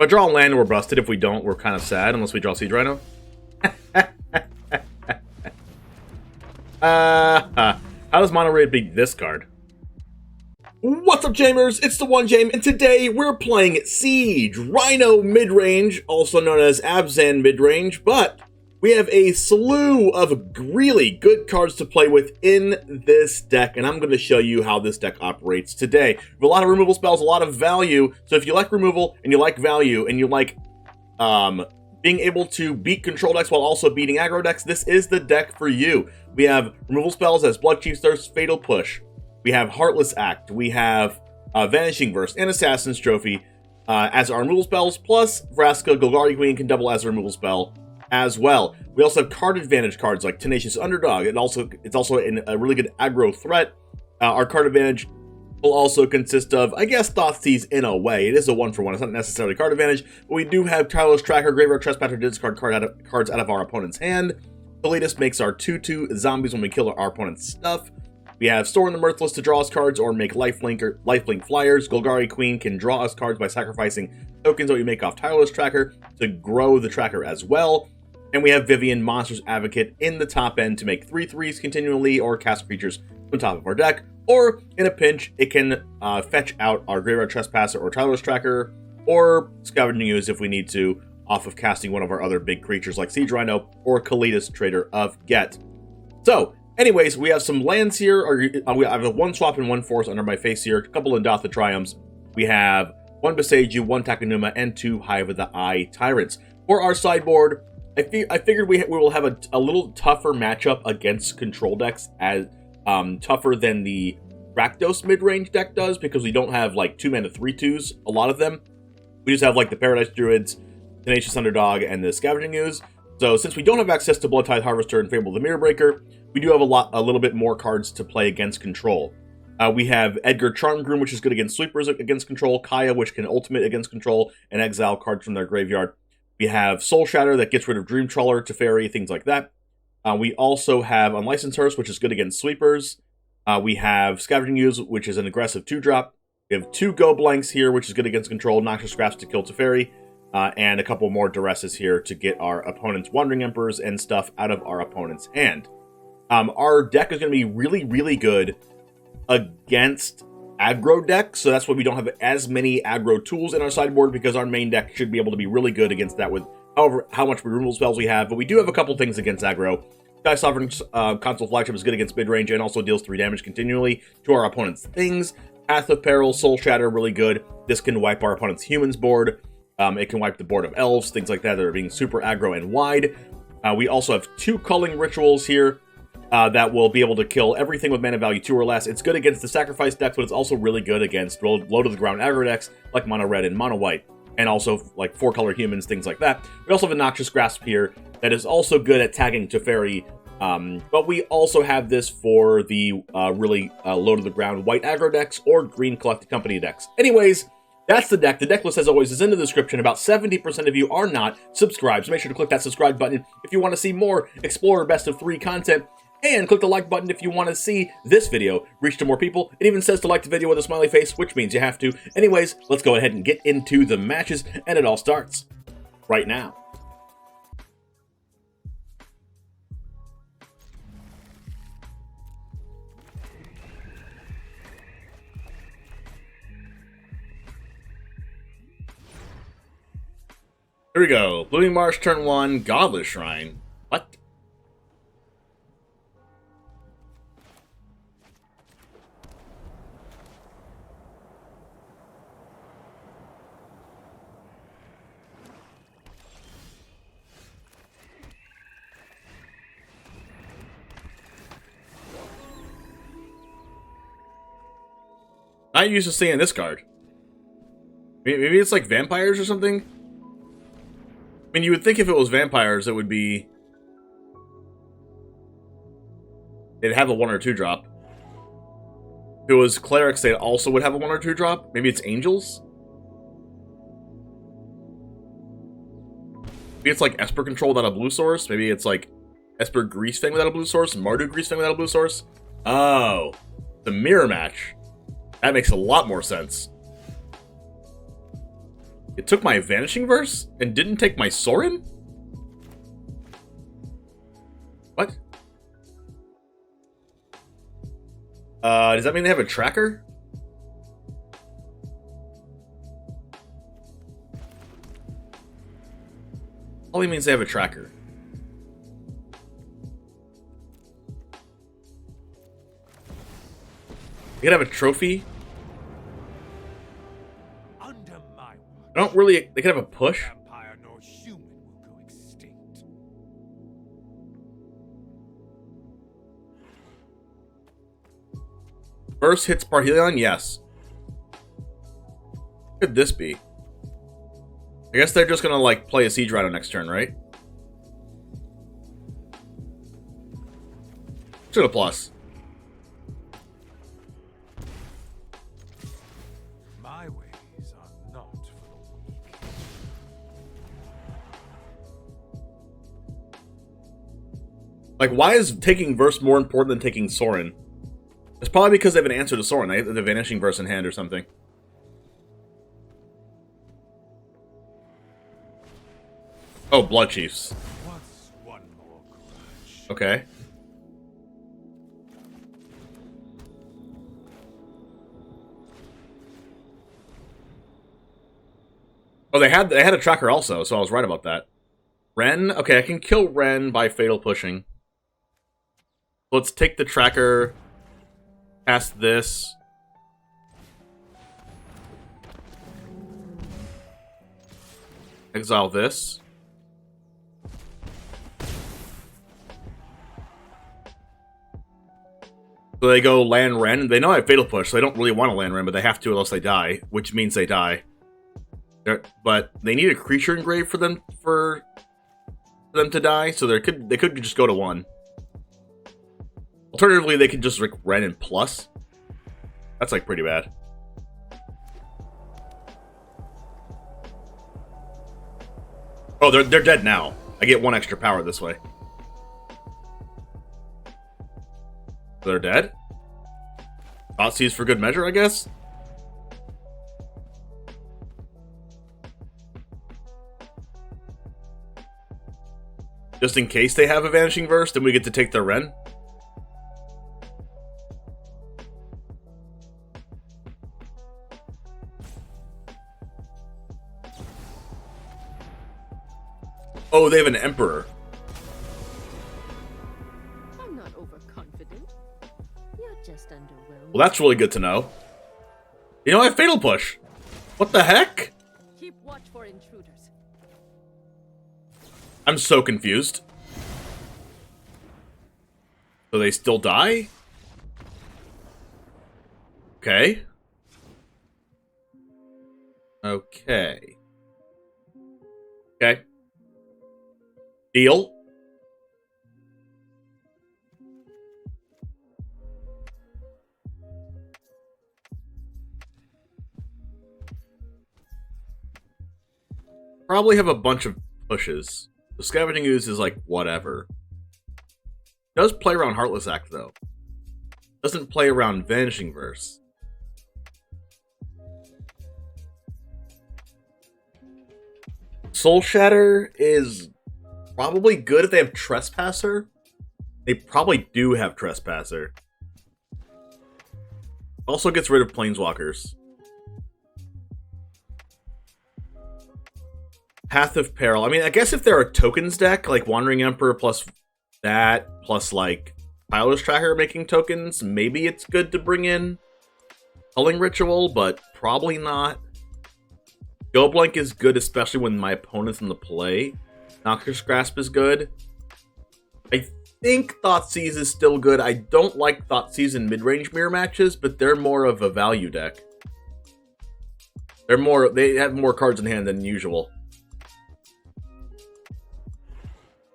I draw a land, we're busted. If we don't, we're kind of sad, unless we draw Siege Rhino. How does Mono Red beat this card? What's up, Jamers? It's the One Jame, and today we're playing Siege Rhino Midrange, also known as ABZAN Midrange, but we have a slew of really good cards to play with in this deck, and I'm going to show you how this deck operates today. We have a lot of removal spells, a lot of value, so if you like removal, and you like value, and you like being able to beat control decks while also beating aggro decks, this is the deck for you. We have removal spells as Bloodchief's Thirst, Fatal Push. We have Heartless Act. We have Vanishing Verse and Assassin's Trophy as our removal spells, plus Vraska, Golgari Queen can double as a removal spell as well. We also have card advantage cards like Tenacious Underdog. It's also a really good aggro threat. Our card advantage will also consist of, I guess, Thoughtseize in a way. It is a 1-for-1. It's not necessarily card advantage, but we do have Tireless Tracker, Graveyard Trespasser, discard cards out of our opponent's hand. The latest makes our 2/2 zombies when we kill our opponent's stuff. We have Sorin the Mirthless to draw us cards or make lifelink flyers. Golgari Queen can draw us cards by sacrificing tokens that we make off Tireless Tracker to grow the tracker as well. And we have Vivien, Monster's Advocate, in the top end to make 3/3s continually or cast creatures from the top of our deck. Or, in a pinch, it can fetch out our Graveyard Trespasser or Tireless Tracker, or Scavenging Ooze if we need to, off of casting one of our other big creatures like Siege Rhino or Kalitas, Trader of Get. So, anyways, we have some lands here. I have a 1 swap and 1 force under my face here, a couple Indatha Triomes. We have 1 Boseiju, 1 Takenuma, and 2 Hive of the Eye Tyrants. For our sideboard, I figured we will have a little tougher matchup against control decks, as tougher than the Rakdos mid-range deck does, because we don't have like 2-mana 3/2s, a lot of them. We just have like the Paradise Druids, Tenacious Underdog, and the Scavenging Ooze. So since we don't have access to Bloodtithe Harvester and Fable the Mirror Breaker, we do have a little bit more cards to play against control. We have Edgar Charmgroom, which is good against sweepers against control, Kaya, which can ultimate against control and exile cards from their graveyard. We have Soul Shatter that gets rid of Dream Trawler, Teferi, things like that. We also have Unlicensed Hearse, which is good against sweepers. We have Scavenging Ooze, which is an aggressive 2-drop. We have 2 Go Blanks here, which is good against control, Noxious Scraps to kill Teferi, and a couple more Duresses here to get our opponent's Wandering Emperors and stuff out of our opponent's hand. Our deck is going to be really, really good against aggro decks, so that's why we don't have as many aggro tools in our sideboard, because our main deck should be able to be really good against that with how much removal spells we have. But we do have a couple things against aggro. Sky Sovereign's Console Flagship is good against midrange and also deals 3 damage continually to our opponent's things. Path of Peril, Soul Shatter, really good. This can wipe our opponent's humans board. It can wipe the board of elves, things like that are being super aggro and wide. We also have 2 Culling Rituals here that will be able to kill everything with mana value 2 or less. It's good against the sacrifice decks, but it's also really good against low to the ground aggro decks like Mono Red and Mono White, and also like 4-color humans, things like that. We also have a Noxious Grasp here that is also good at tagging Teferi, but we also have this for the really low to the ground white aggro decks or green Collected Company decks. Anyways, that's the deck. The deck list, as always, is in the description. About 70% of you are not subscribed, so make sure to click that subscribe button if you want to see more Explorer Best of 3 content. And click the like button if you want to see this video reach to more people. It even says to like the video with a smiley face, which means you have to. Anyways, let's go ahead and get into the matches, and it all starts right now. Here we go. Blooming Marsh, turn 1, Godless Shrine. What? Not used to seeing this card. Maybe it's like vampires or something? I mean, you would think if it was vampires, it would be... It'd have a 1 or 2 drop. If it was clerics, they also would have a 1 or 2 drop. Maybe it's angels? Maybe it's like Esper Control without a blue source. Maybe it's like Esper Greasefang without a blue source. Mardu Greasefang without a blue source. Oh. The mirror match. That makes a lot more sense. It took my Vanishing Verse and didn't take my Sorin? What? Does that mean they have a tracker? Probably means they have a tracker. You could have a trophy. Under my watch, I don't really. They could have a push. vampire nor human will go extinct. First hits Parhelion, yes. What could this be? I guess they're just gonna like play a Siege Rhino next turn, right? Should a plus. My ways are not for the weak. Like, why is taking Verse more important than taking Sorin? It's probably because they have an answer to Sorin. They have the Vanishing Verse in hand or something. Oh, Blood Chiefs. What's one more grudge? Okay. Oh, they had a tracker also, so I was right about that. Ren? Okay, I can kill Ren by Fatal Pushing. Let's take the tracker past this. Exile this. So they go land Ren. They know I have Fatal Push, so they don't really want to land Ren, but they have to unless they die, which means they die. But they need a creature engraved for them to die, so they could just go to 1. Alternatively, they could just like Ren and plus. That's like pretty bad. Oh, they're dead now. I get 1 extra power this way. They're dead? Thoughtseize for good measure, I guess? Just in case they have a Vanishing Verse, then we get to take their Ren? Oh, they have an Emperor. I'm not overconfident. You're just underwhelmed. Well, that's really good to know. You know, I have Fatal Push. What the heck? Keep watch for intruders. I'm so confused. So they still die? Okay. Okay. Okay. Deal. Probably have a bunch of pushes. The Scavenging Ooze is like whatever. Does play around Heartless Act though. Doesn't play around Vanishing Verse. Soul Shatter is probably good if they have Trespasser. They probably do have Trespasser. Also gets rid of Planeswalkers. Path of Peril. I mean, I guess if they're a tokens deck, like Wandering Emperor plus that, plus like Tireless Tracker making tokens, maybe it's good to bring in Culling Ritual, but probably not. Go Blank is good, especially when my opponent's in the play. Noxious Grasp is good. I think Thoughtseize is still good. I don't like Thoughtseize in mid-range mirror matches, but they're more of a value deck. They have more cards in hand than usual.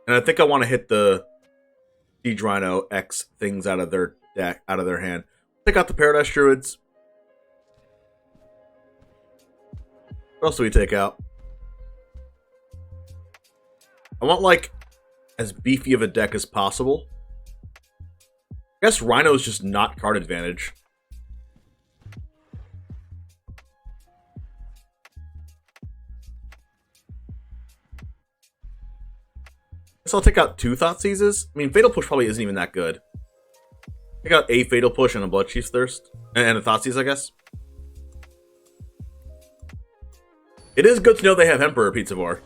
And I think I want to hit the Siege Rhino X things out of their deck, out of their hand. Take out the Paradise Druids. What else do we take out? I want, like, as beefy of a deck as possible. I guess Rhino's just not card advantage. Guess I'll take out 2 Thoughtseizes. I mean, Fatal Push probably isn't even that good. Take out a Fatal Push and a Bloodchief's Thirst. And a Thoughtseize, I guess. It is good to know they have Emperor Pizzavore.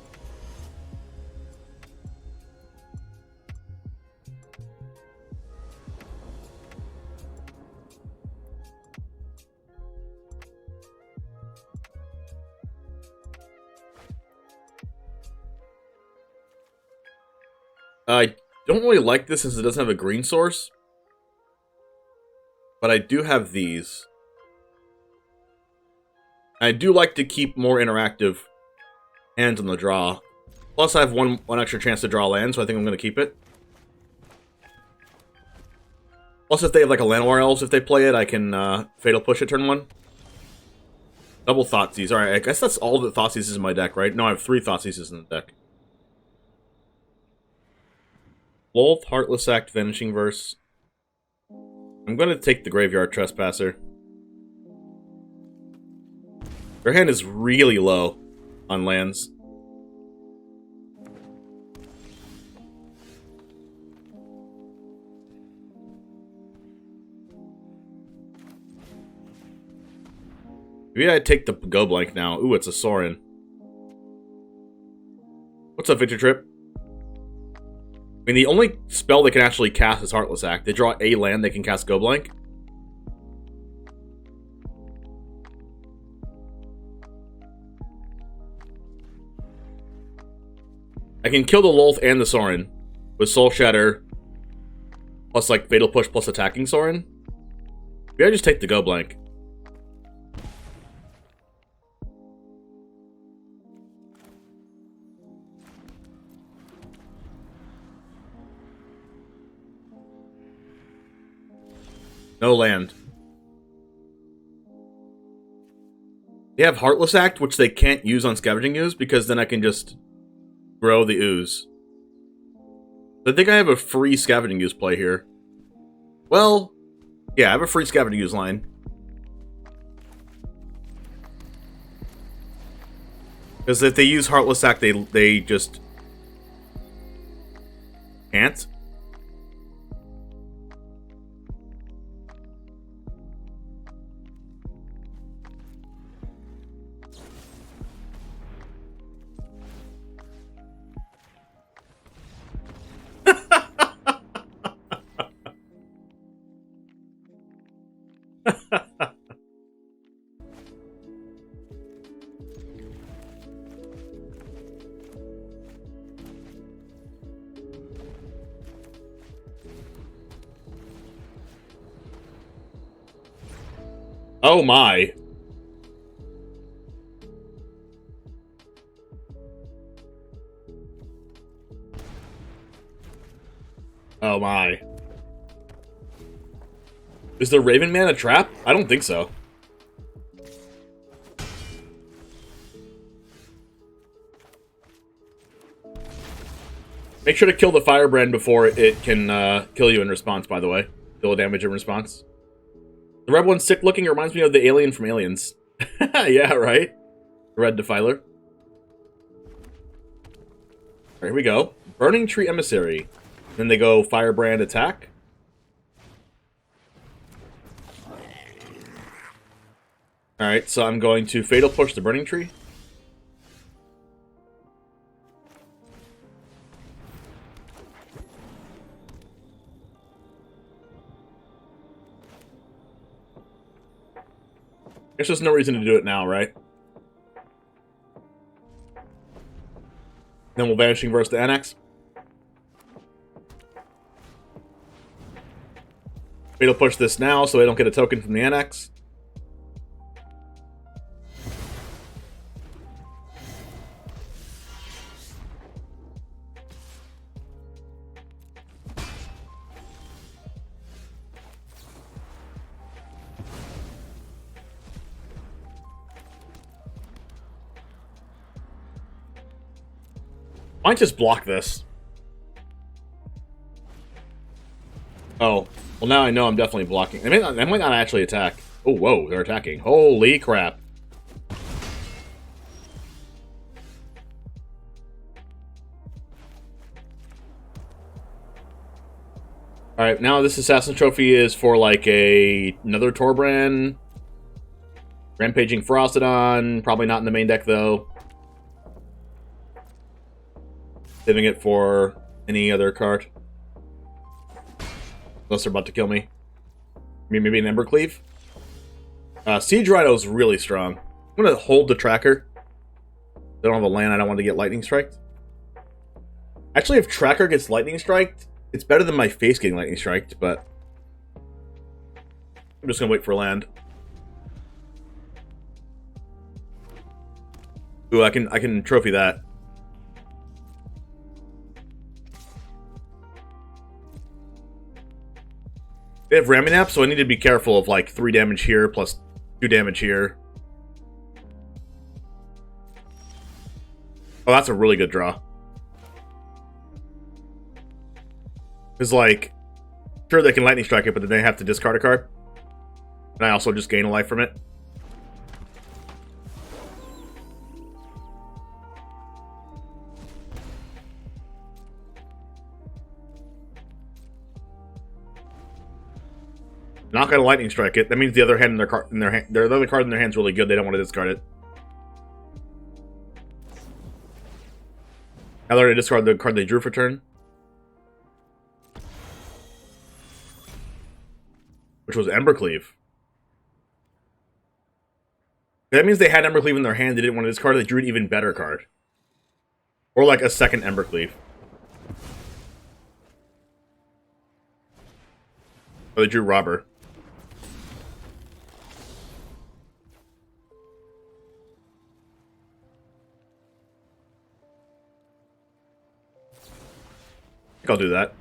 I don't really like this since it doesn't have a green source. But I do have these. I do like to keep more interactive hands on the draw. Plus I have one extra chance to draw land, so I think I'm going to keep it. Plus if they have like a Llanowar Elves, if they play it, I can Fatal Push it turn 1. Double Thoughtseize. Alright, I guess that's all the Thoughtseizes in my deck, right? No, I have 3 Thoughtseizes in the deck. Lolth, Heartless Act, Vanishing Verse. I'm going to take the Graveyard Trespasser. Their hand is really low on lands. Maybe I take the Go Blank now. Ooh, it's a Sorin. What's up, Victor Trip? I mean, the only spell they can actually cast is Heartless Act. They draw a land, they can cast Go Blank. I can kill the Lolth and the Sorin with Soul Shatter, plus like Fatal Push plus attacking Sorin. Maybe I just take the Go Blank. No land. They have Heartless Act, which they can't use on Scavenging Ooze, because then I can just grow the Ooze. I think I have a free Scavenging Ooze play here. Well, yeah, I have a free Scavenging Ooze line. Because if they use Heartless Act, they just can't. Oh my. Oh my. Is the Raven Man a trap? I don't think so. Make sure to kill the Firebrand before it can kill you in response, by the way. Deal damage in response. The red one's sick looking. It reminds me of the alien from Aliens. Yeah, right? Red Defiler. Alright, here we go. Burning Tree Emissary. Then they go Firebrand attack. Alright, so I'm going to Fatal Push the Burning Tree. Guess there's no reason to do it now, right? Then we'll Vanishing Verse the Annex. Fatal Push this now so I don't get a token from the Annex. Might just block this. Oh. Well, now I know I'm definitely blocking. They might not actually attack. Oh, whoa. They're attacking. Holy crap. Alright, now this Assassin Trophy is for, like, another Torbrand. Rampaging Ferocidon. Probably not in the main deck, though. Saving it for any other card. Unless they're about to kill me. Maybe an Embercleave. Siege Rhino is really strong. I'm going to hold the Tracker. They don't have a land, I don't want to get Lightning Striked. Actually, if Tracker gets Lightning Striked, it's better than my face getting Lightning Striked, but I'm just going to wait for land. Ooh, I can trophy that. They have Raminap, so I need to be careful of like 3 damage here plus 2 damage here. Oh, that's a really good draw. Because, like, sure they can Lightning Strike it, but then they have to discard a card. And I also just gain a life from it. Not gonna Lightning Strike it. That means the other hand in their card the other card in their hand's really good. They don't want to discard it. Now they're gonna discard the card they drew for turn. Which was Embercleave. That means they had Embercleave in their hand, they didn't want to discard it, they drew an even better card. Or like a second Embercleave. Or they drew Robber. I think I'll do that.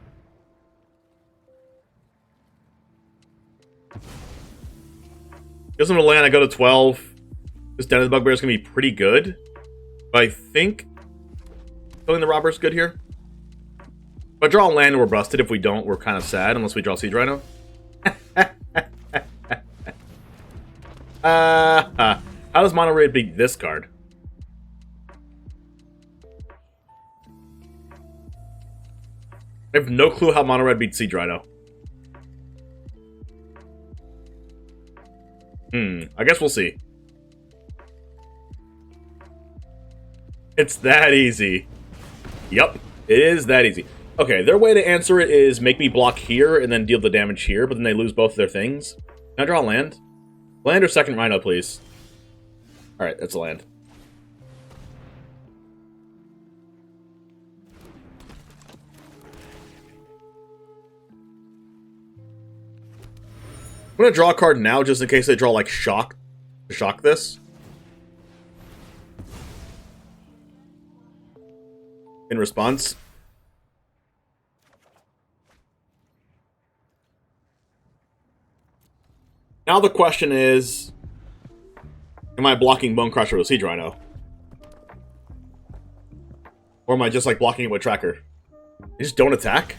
Gives them a land, I go to 12. This Den of the Bugbear is going to be pretty good. But I think killing the Robber is good here. If I draw a land and we're busted, if we don't, we're kind of sad, unless we draw Siege Rhino. How does Mono Red beat this card? I have no clue how Mono Red beats Siege Rhino. I guess we'll see. It's that easy. Yup, it is that easy. Okay, their way to answer it is make me block here and then deal the damage here, but then they lose both of their things. Can I draw a land? Land or second Rhino, please? Alright, that's a land. I'm gonna draw a card now just in case they draw like Shock to shock this. In response. Now the question is, am I blocking Bone Crusher with Siege Rhino? Or am I just like blocking it with Tracker? They just don't attack?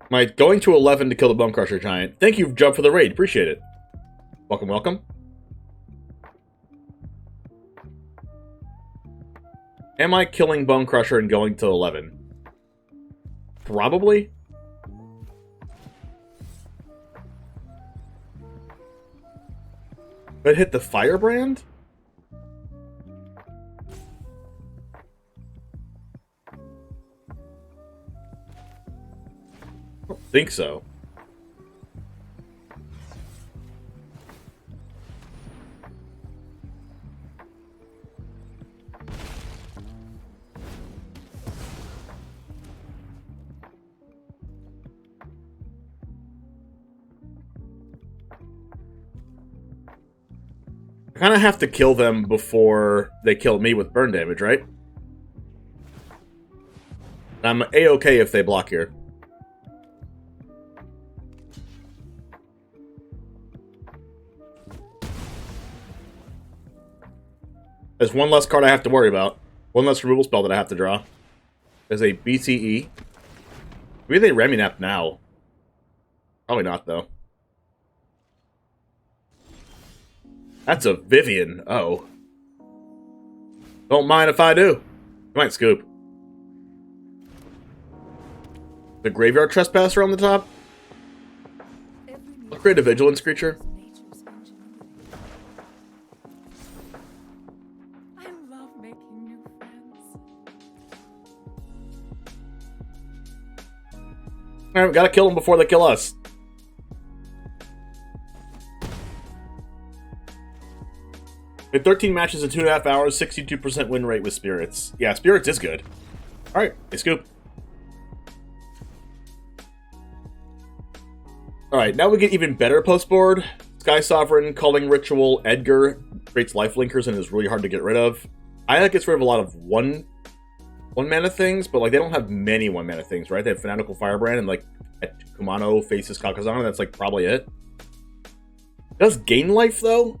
Am I going to 11 to kill the Bone Crusher Giant? Thank you, Jump, for the raid. Appreciate it. Welcome, welcome. Am I killing Bone Crusher and going to 11? Probably. But hit the Firebrand? I don't think so. I kind of have to kill them before they kill me with burn damage, right? I'm A-okay if they block here. There's one less card I have to worry about. One less removal spell that I have to draw. There's a BCE. Maybe they Raminap now. Probably not, though. That's a Vivien. Oh. Don't mind if I do. You might scoop. The Graveyard Trespasser on the top. Upgrade a Vigilance creature. I love making new friends. Alright, we gotta kill them before they kill us. We had 13 matches in 2.5 hours, 62% win rate with Spirits. Yeah, Spirits is good. Alright, they scoop. Alright, now we get even better post-board. Sky Sovereign, Culling Ritual, Edgar creates Lifelinkers and is really hard to get rid of. Aya gets rid of a lot of one mana things, but like they don't have many 1-mana things, right? They have Fanatical Firebrand and like Kumano faces Kakazana, that's like probably it. It does gain life though.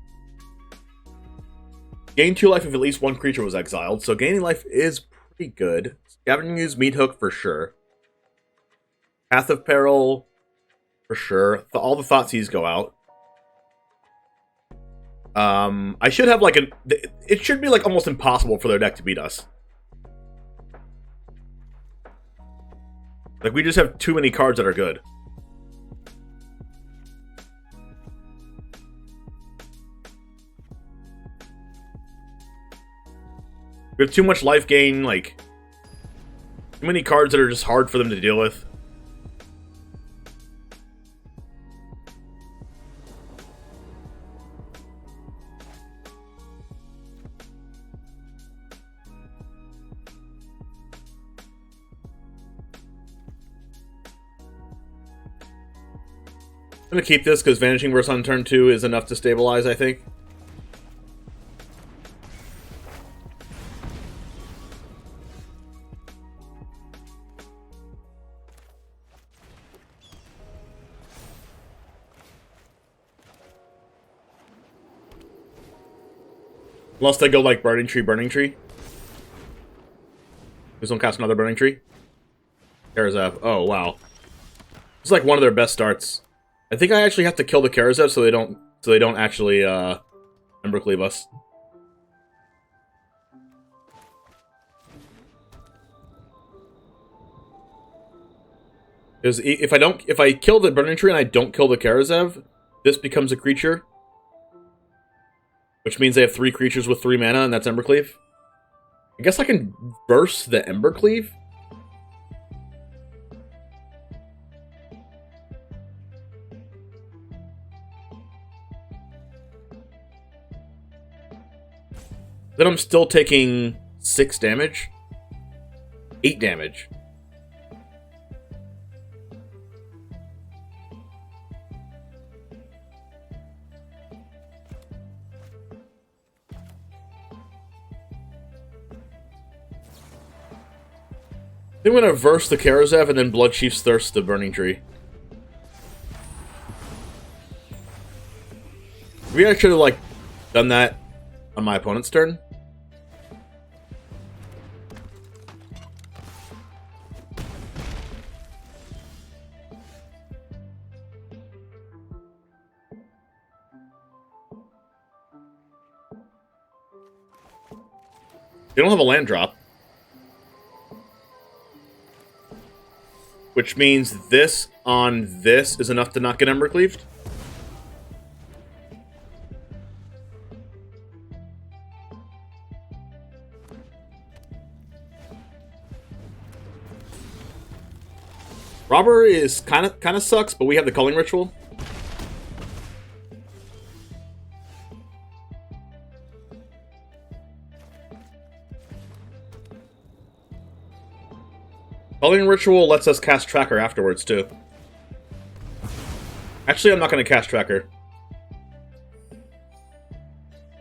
Gain 2 life if at least one creature was exiled, so gaining life is pretty good. Scavenging Ooze, Meat Hook for sure. Path of Peril for sure. All the Thoughtseize go out. I should have like it should be like almost impossible for their deck to beat us. Like we just have too many cards that are good. We have too much life gain, like too many cards that are just hard for them to deal with. I'm gonna keep this because Vanishing Verse on turn 2 is enough to stabilize, I think. Unless they go like Burning Tree, Burning Tree. Please don't cast another Burning Tree. Karazev. Oh, wow. It's like one of their best starts. I think I actually have to kill the Karazev so they don't actually Embercleave us. Because if I kill the Burning Tree and I don't kill the Karazev, this becomes a creature. Which means they have 3 creatures with 3 mana, and that's Embercleave. I guess I can burst the Embercleave? Then I'm still taking 6 damage. 8 damage. I'm gonna verse the Karazev and then Bloodchief's Thirst the Burning Tree. Maybe I should have like done that on my opponent's turn. They don't have a land drop. Which means this on this is enough to not get Embercleaved. Robber is kind of sucks, but we have the Culling Ritual. Culling Ritual lets us cast Tracker afterwards, too. Actually, I'm not going to cast Tracker.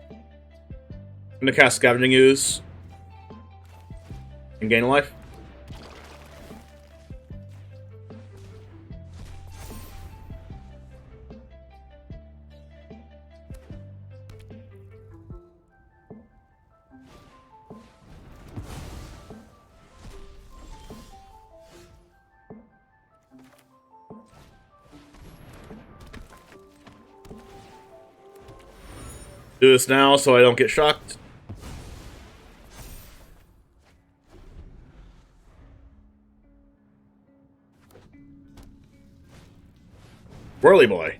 I'm going to cast Scavenging Ooze. And gain a life. Do this now so I don't get shocked. Whirly boy.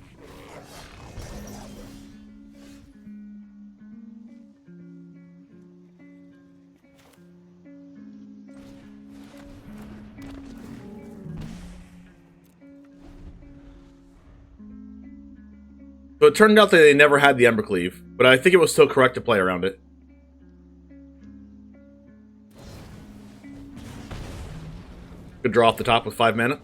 So it turned out that they never had the Embercleave, but I think it was still correct to play around it. Good draw off the top with 5 mana.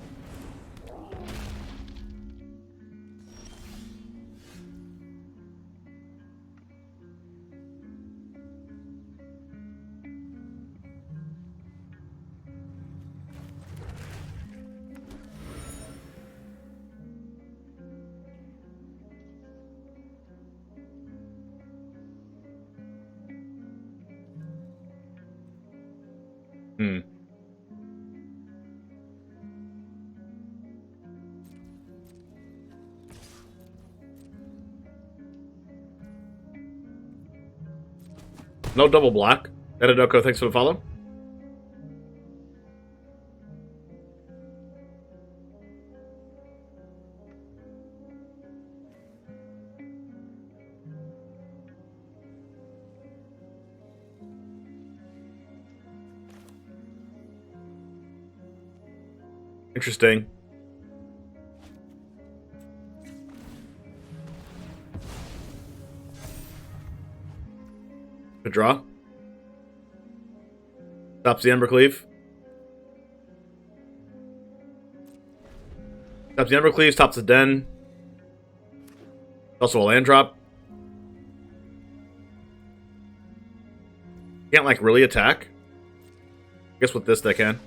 No double block. Edidoko, thanks for the follow. Interesting. Good draw. Stops the Embercleave. Stops the Embercleave, stops the Den. Also a land drop. Can't, like, really attack. I guess with this they can.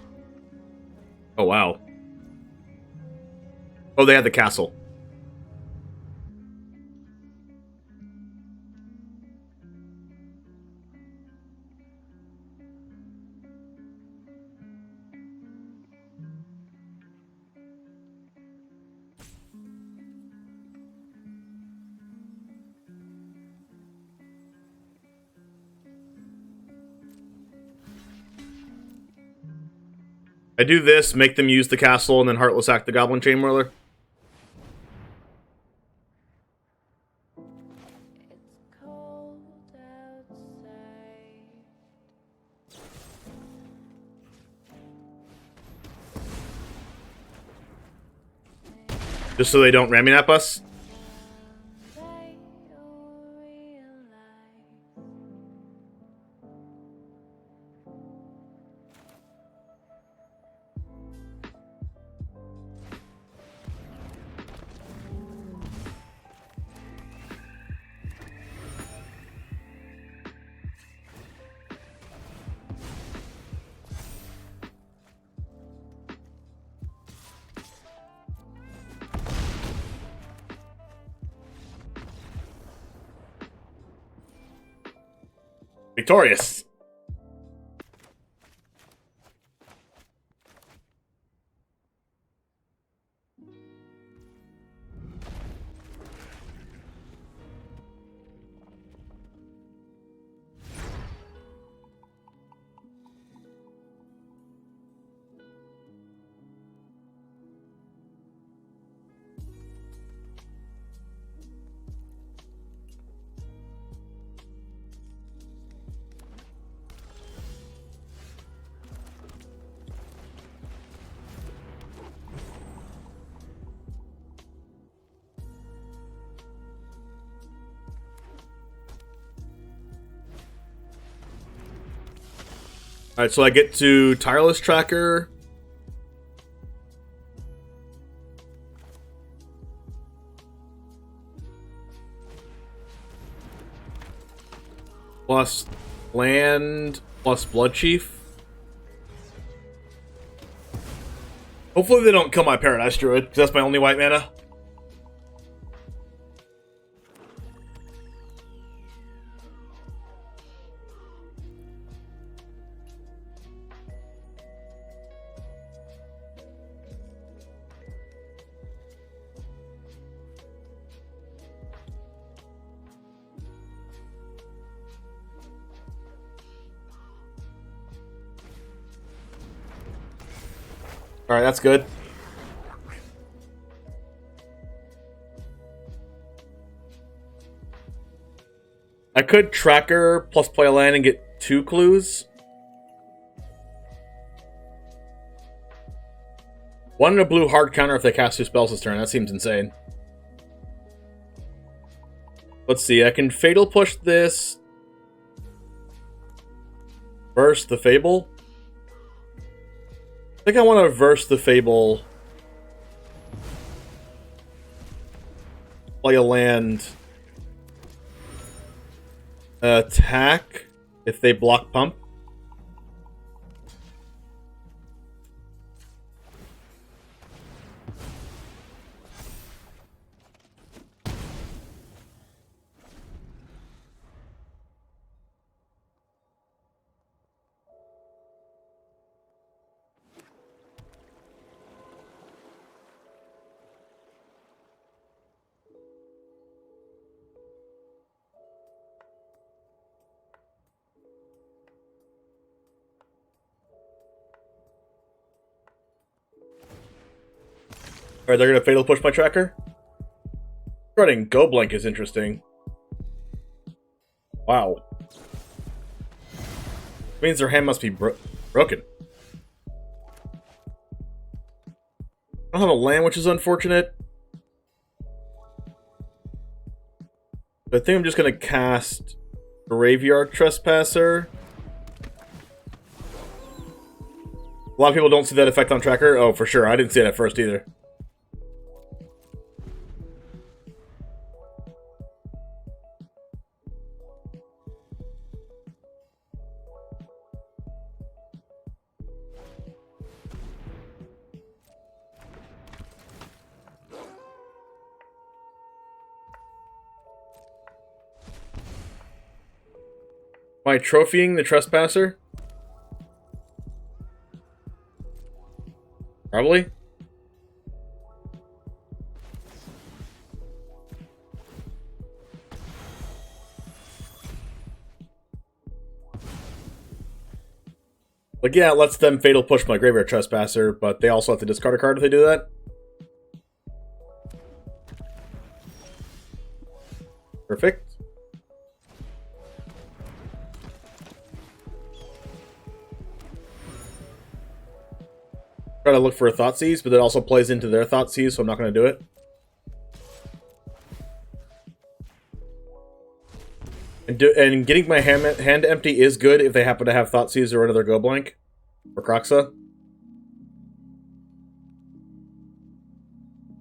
Oh, wow. Oh, they had the castle. I do this, make them use the castle, and then Heartless Act the Goblin Chain Whirler. It's cold outside. Just so they don't Raminap us. They don't realize. Victorious. Alright, so I get to Tireless Tracker. Plus land, plus Blood Chief. Hopefully they don't kill my Paradise Druid, because that's my only white mana. Alright, that's good. I could Tracker plus play a land and get 2 clues. 1 and a blue hard counter if they cast 2 spells this turn. That seems insane. Let's see. I can Fatal Push this. Verse the Fable. I think I want to Verse the Fable. Play a land. Attack if they block Pump. Alright, they're going to Fatal Push my Tracker? Running Go Blank is interesting. Wow. Means their hand must be broken. I don't have a land, which is unfortunate. But I think I'm just going to cast Graveyard Trespasser. A lot of people don't see that effect on Tracker. Oh, for sure. I didn't see it at first either. Am I trophying the Trespasser? Probably. Like, yeah, it lets them Fatal Push my Graveyard Trespasser, but they also have to discard a card if they do that. Perfect. Try to look for a Thoughtseize, but it also plays into their Thoughtseize, so I'm not going to do it. And getting my hand empty is good if they happen to have Thoughtseize or another Go Blank. Or Kroxa.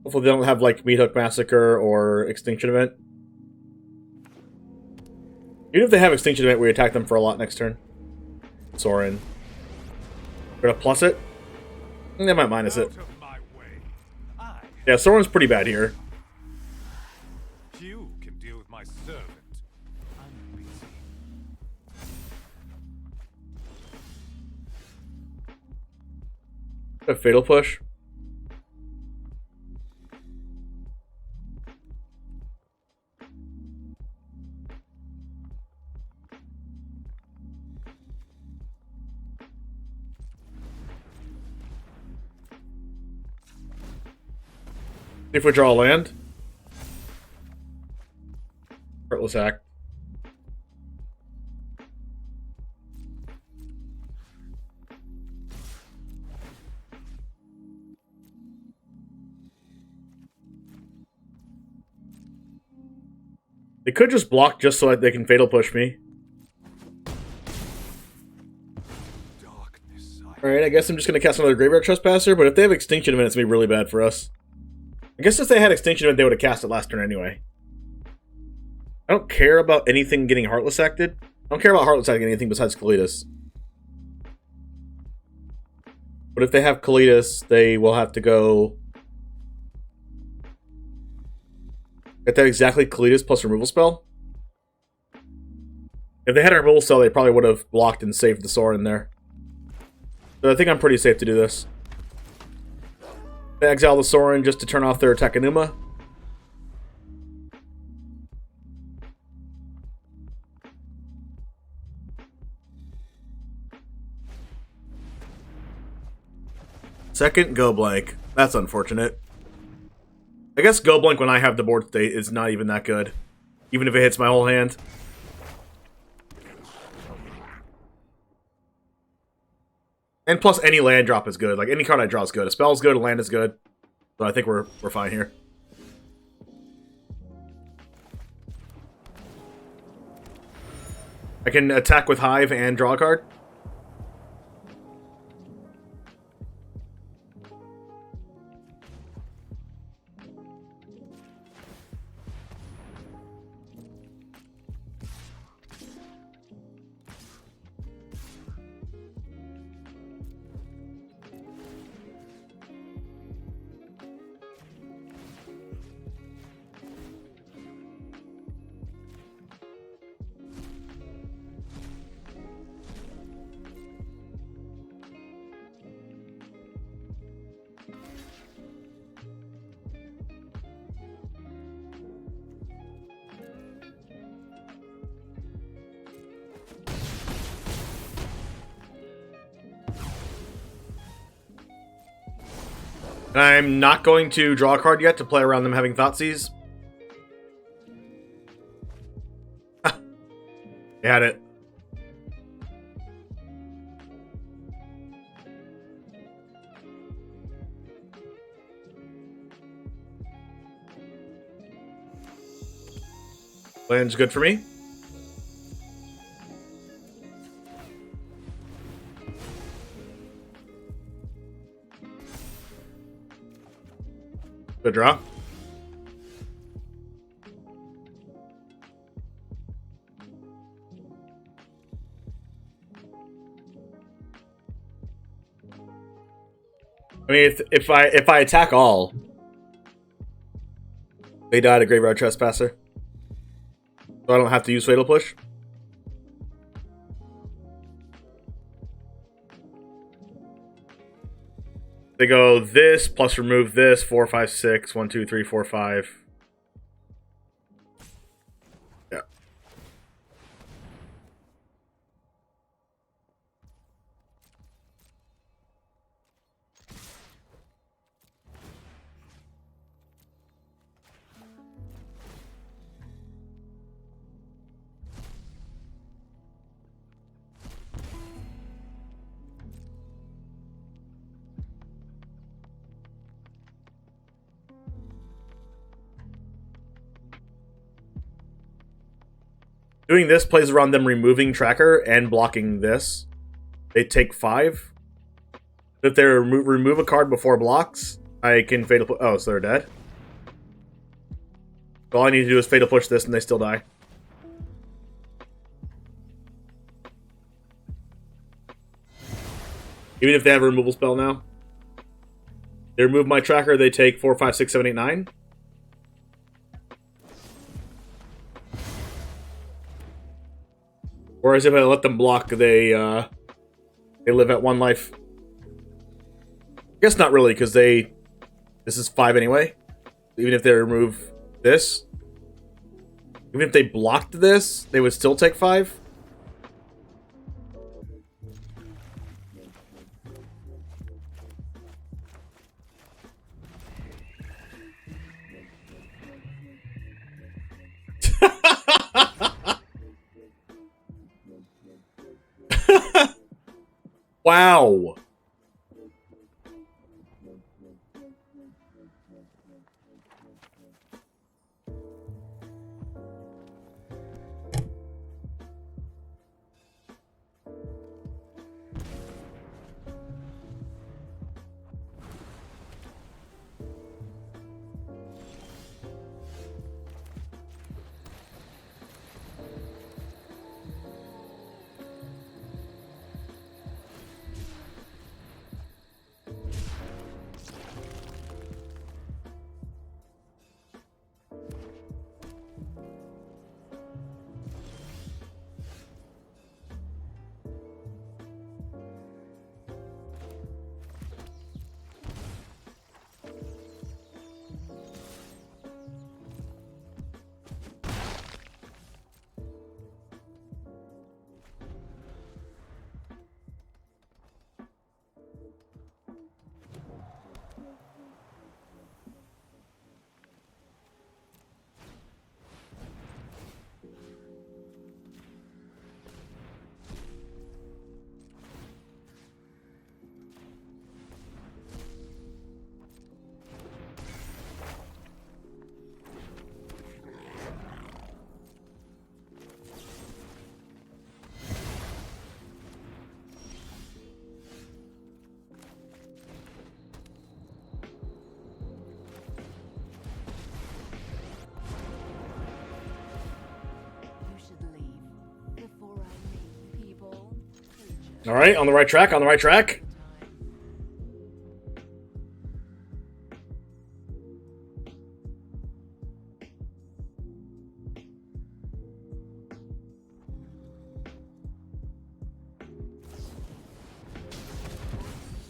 Hopefully they don't have, like, Meathook Massacre or Extinction Event. Even if they have Extinction Event, we attack them for a lot next turn. Sorin. We're going to plus it. I think they might minus it. Yeah, Sorin's pretty bad here. You can deal with my servant. I'm busy. A Fatal Push. If we draw a land. Heartless Act. They could just block just so that they can Fatal Push me. Alright, I guess I'm just going to cast another Graveyard Trespasser, but if they have Extinction Event, it's going to be really bad for us. I guess if they had Extinction Event, they would have cast it last turn anyway. I don't care about anything getting Heartless Acted. I don't care about Heartless Acting anything besides Kalitas. But if they have Kalitas, they will have to go... Get that exactly Kalitas plus removal spell? If they had a removal spell, they probably would have blocked and saved the Sorin there. So I think I'm pretty safe to do this. They exile the Sorin just to turn off their Takenuma. Second, Go Blank. That's unfortunate. I guess Go Blank when I have the board state is not even that good. Even if it hits my whole hand. And plus, any land drop is good. Like, any card I draw is good. A spell is good, a land is good. So I think we're fine here. I can attack with Hive and draw a card. And I'm not going to draw a card yet to play around them having Thoughtseize. They had it. Land's good for me. Good draw. I mean, if I attack all, they died a Graveyard Trespasser, so I don't have to use Fatal Push. They go this plus remove this 4, 5, 6, 1, 2, 3, 4, 5. Yeah. Doing this plays around them removing Tracker and blocking this. They take 5. If they remove a card before blocks, I can Fatal Push. Oh, so they're dead? All I need to do is Fatal Push this and they still die. Even if they have a removal spell now. They remove my Tracker, they take 4, 5, 6, 7, 8, 9. Whereas if I let them block, they live at 1 life. I guess not really, because this is 5 anyway. Even if they remove this. Even if they blocked this, they would still take 5. Wow. All right, on the right track, on the right track.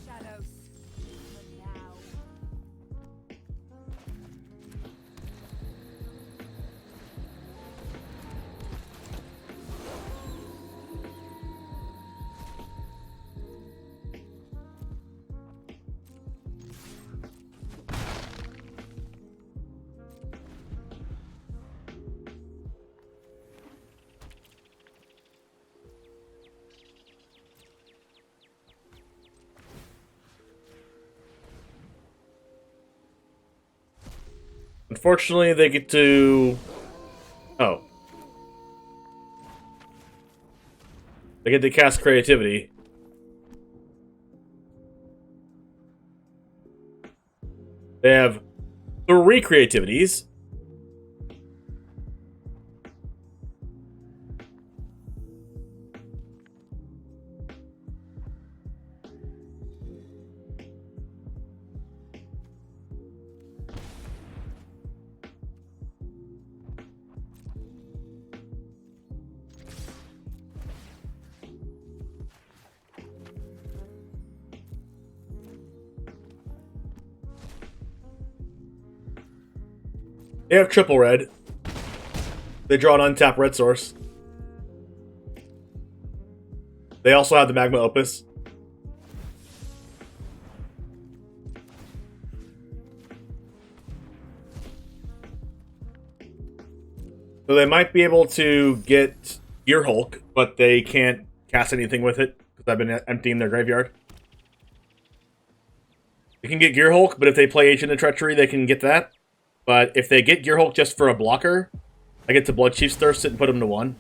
Shadows. For now. Unfortunately, they get to... Oh. They get to cast Creativity. They have 3 creativities. They have triple red. They draw an untapped red source. They also have the Magma Opus. So they might be able to get Gear Hulk, but they can't cast anything with it because I've been emptying their graveyard. They can get Gear Hulk, but if they play Agent of Treachery, they can get that. But if they get Gear Hulk just for a blocker, I get to Blood Chief's Thirst it and put him to 1.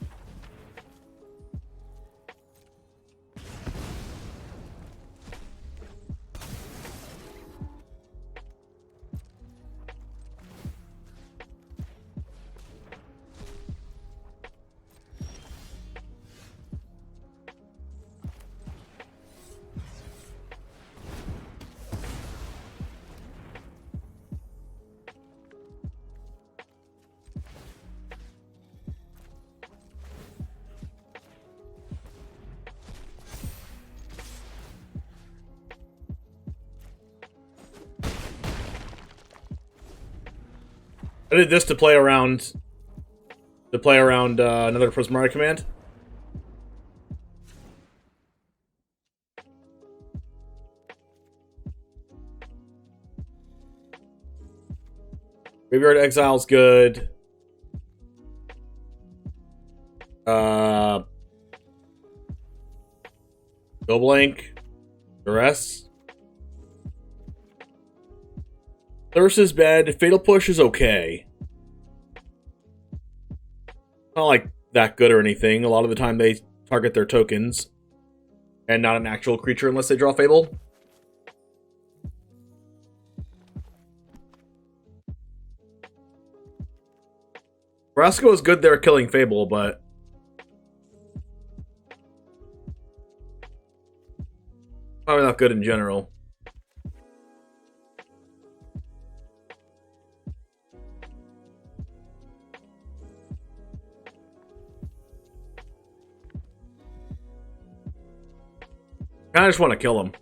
I did this to play around another Prismari command. Graveyard Exile's good. Go Blank. Duress. Thirst is bad. Fatal Push is okay. Not like that good or anything. A lot of the time they target their tokens and not an actual creature unless they draw Fable. Vraska is good there killing Fable, but probably not good in general. I just want to kill him.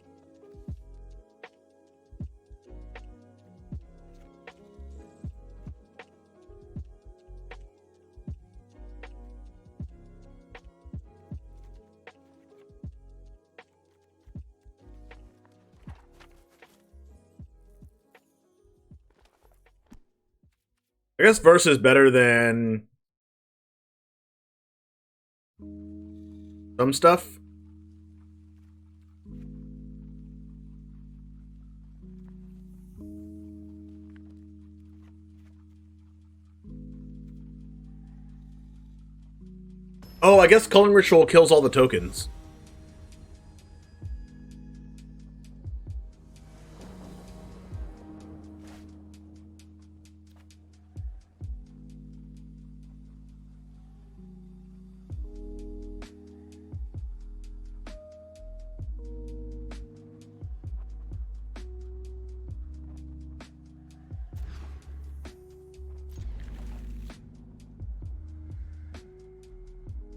I guess Verse is better than some stuff. Oh, I guess Culling Ritual kills all the tokens.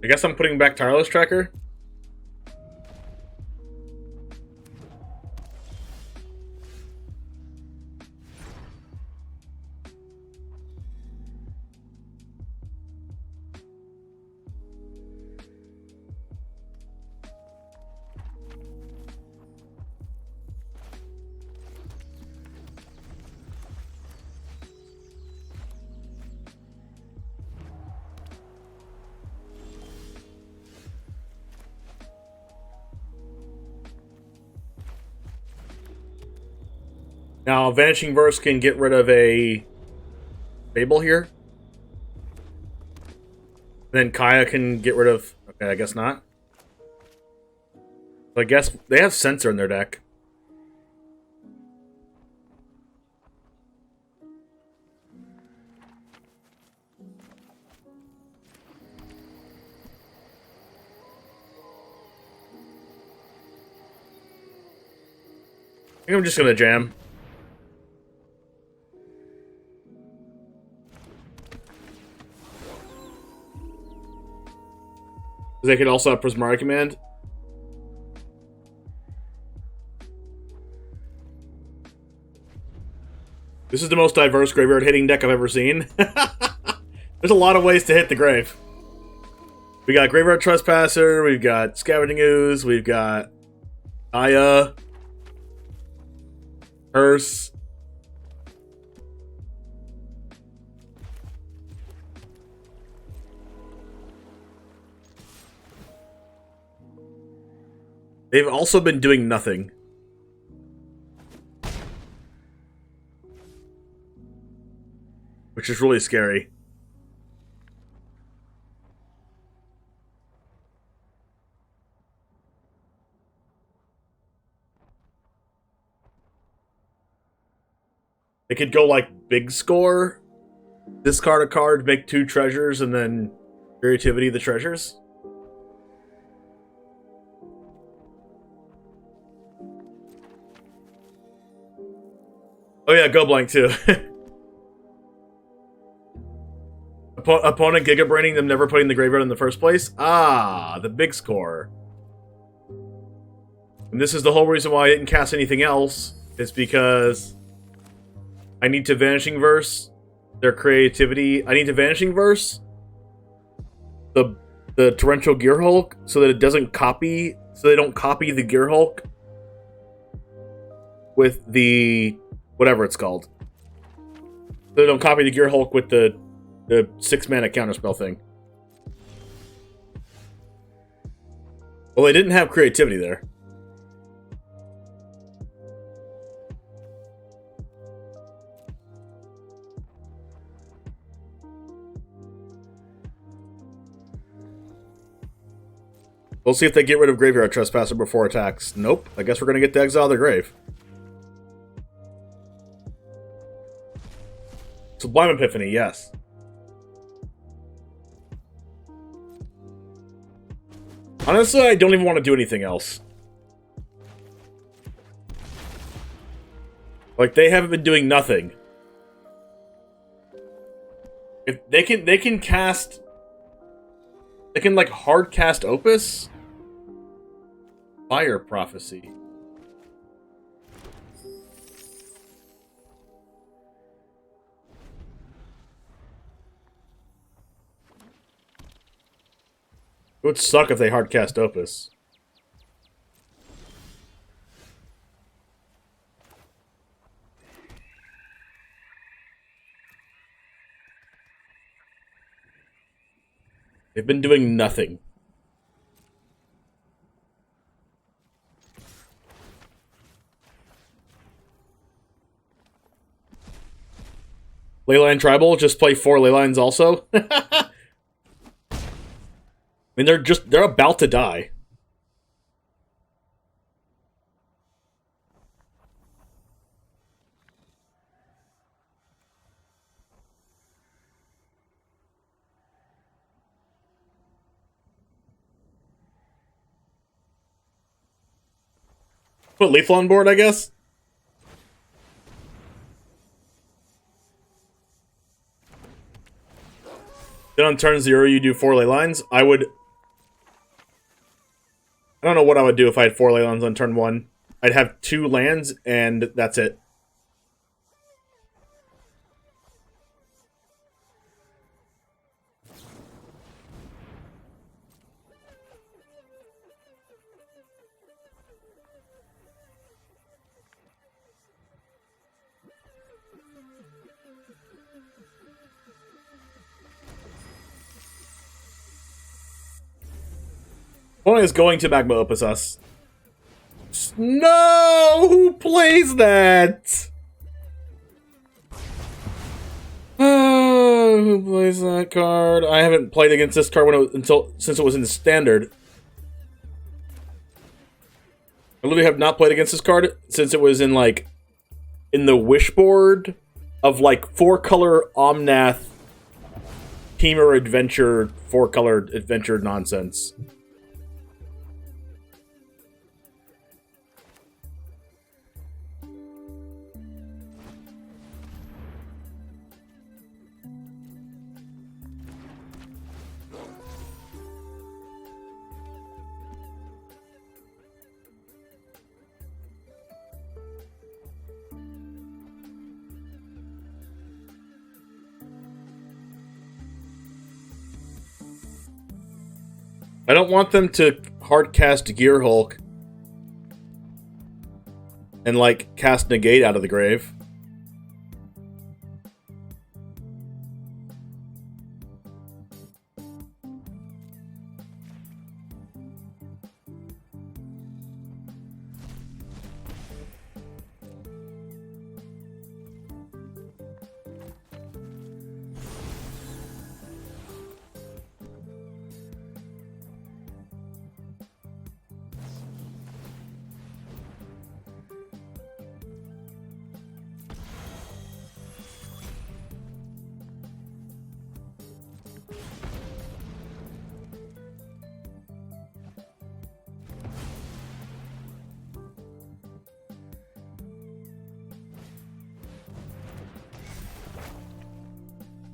I guess I'm putting back Tireless Tracker. Now, Vanishing Verse can get rid of a Fable here. Then Kaya can get rid of... Okay, I guess not. I guess they have Censor in their deck. I think I'm just gonna jam. They could also have Prismari Command. This is the most diverse graveyard hitting deck I've ever seen. There's a lot of ways to hit the grave. We got Graveyard Trespasser, we've got Scavenging Ooze, we've got Aya, Hearse. They've also been doing nothing. Which is really scary. They could go like big score, discard a card, make 2 treasures, and then creativity the treasures. Oh yeah, go blank too. Opponent Giga Braining them, never putting the graveyard in the first place. Ah, the big score. And this is the whole reason why I didn't cast anything else. Is because I need to Vanishing Verse their creativity. I need to Vanishing Verse the Torrential Gear Hulk so that it doesn't copy. So they don't copy the Gear Hulk with the whatever it's called. So they don't copy the Gear Hulk with the 6-mana counterspell thing. Well, they didn't have creativity there. We'll see if they get rid of Graveyard Trespasser before attacks. Nope. I guess we're going to get to exile their grave. Sublime Epiphany, yes. Honestly, I don't even want to do anything else. Like, they haven't been doing nothing. If they can cast... They can, like, hard cast Opus? Fire Prophecy. It would suck if they hardcast Opus. They've been doing nothing. Leyline Tribal, just play 4 Leylines also? I mean, they're about to die. Put Lethal on board, I guess? Then on turn 0, you do 4 Leylines. I would I don't know what I would do if I had 4 Leylands on turn 1. I'd have 2 lands, and that's it. Opponent is going to Magma Opus us. No! Who plays that? Who plays that card? I haven't played against this card since it was in the standard. I literally have not played against this card since it was in like in the wishboard of like 4-color Omnath Teamer Adventure 4-color adventure nonsense. I don't want them to hardcast Gear Hulk and, like, cast Negate out of the grave.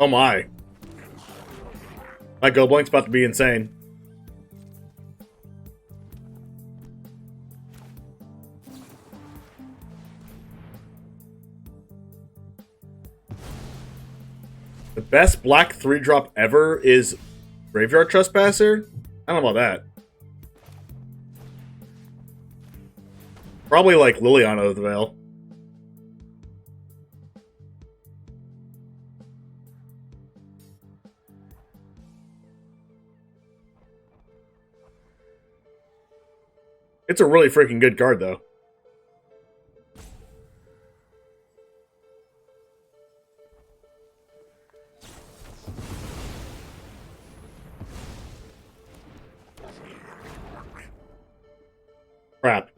Oh my. My Go Blank's about to be insane. The best black 3-drop ever is Graveyard Trespasser? I don't know about that. Probably like Liliana of the Veil. It's a really freaking good card, though. Crap.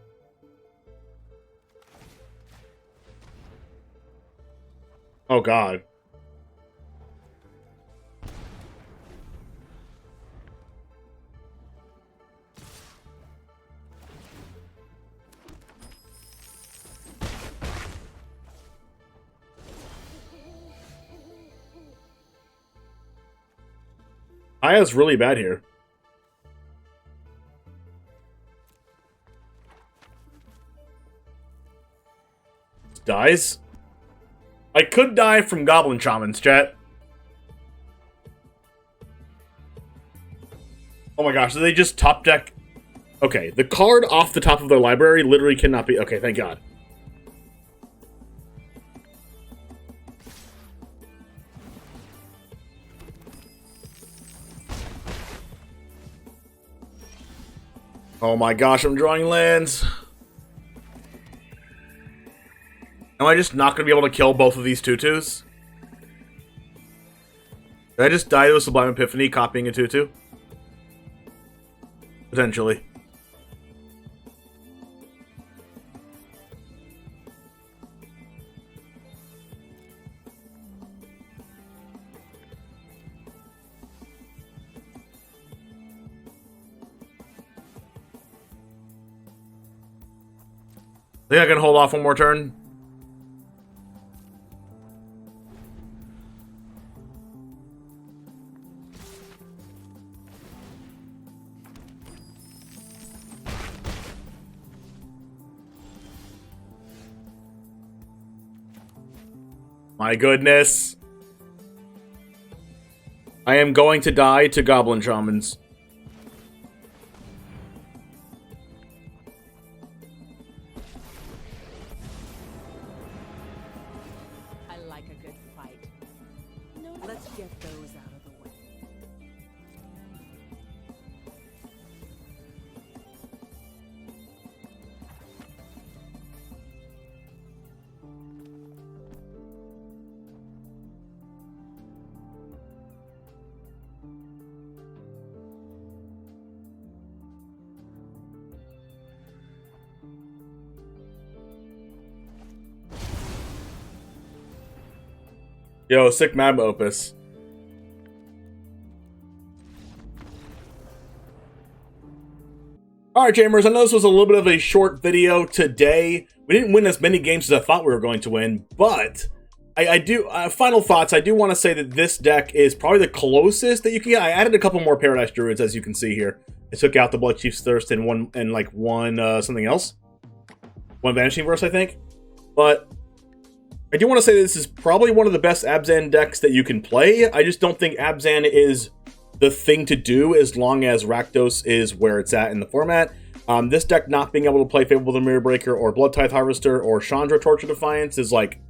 Oh, God. Aya's really bad here. Dies? I could die from Goblin Shamans, chat. Oh my gosh, did they just top deck? Okay, the card off the top of their library literally cannot be... Okay, thank God. Oh my gosh, I'm drawing lands. Am I just not going to be able to kill both of these 2/2s? Did I just die to a Sublime Epiphany copying a 2/2? Potentially. I think I can hold off one more turn. My goodness. I am going to die to Goblin Shamans. I like a good fight. No, let's get those out of the way. Yo, sick Magma Opus. Alright, Jamers, I know this was a little bit of a short video today. We didn't win as many games as I thought we were going to win, but I do, final thoughts, I do want to say that this deck is probably the closest that you can get. I added a couple more Paradise Druids, as you can see here. I took out the Blood Chief's Thirst and one something else. One Vanishing Verse, I think. But I do want to say this is probably one of the best ABZAN decks that you can play. I just don't think ABZAN is the thing to do as long as Rakdos is where it's at in the format. This deck not being able to play Fabled the Mirror Breaker or Blood Tithe Harvester or Chandra Torture Defiance is like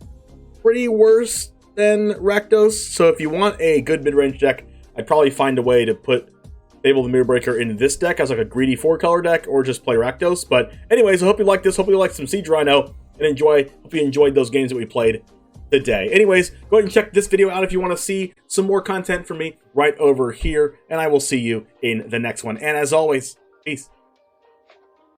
pretty worse than Rakdos. So if you want a good mid-range deck, I'd probably find a way to put Fabled the Mirror Breaker into this deck as like a greedy 4-color deck or just play Rakdos. But anyways, I hope you liked this. Hope you liked some Siege Rhino. And hope you enjoyed those games that we played today. Anyways, go ahead and check this video out if you want to see some more content from me right over here, and I will see you in the next one. And as always, peace.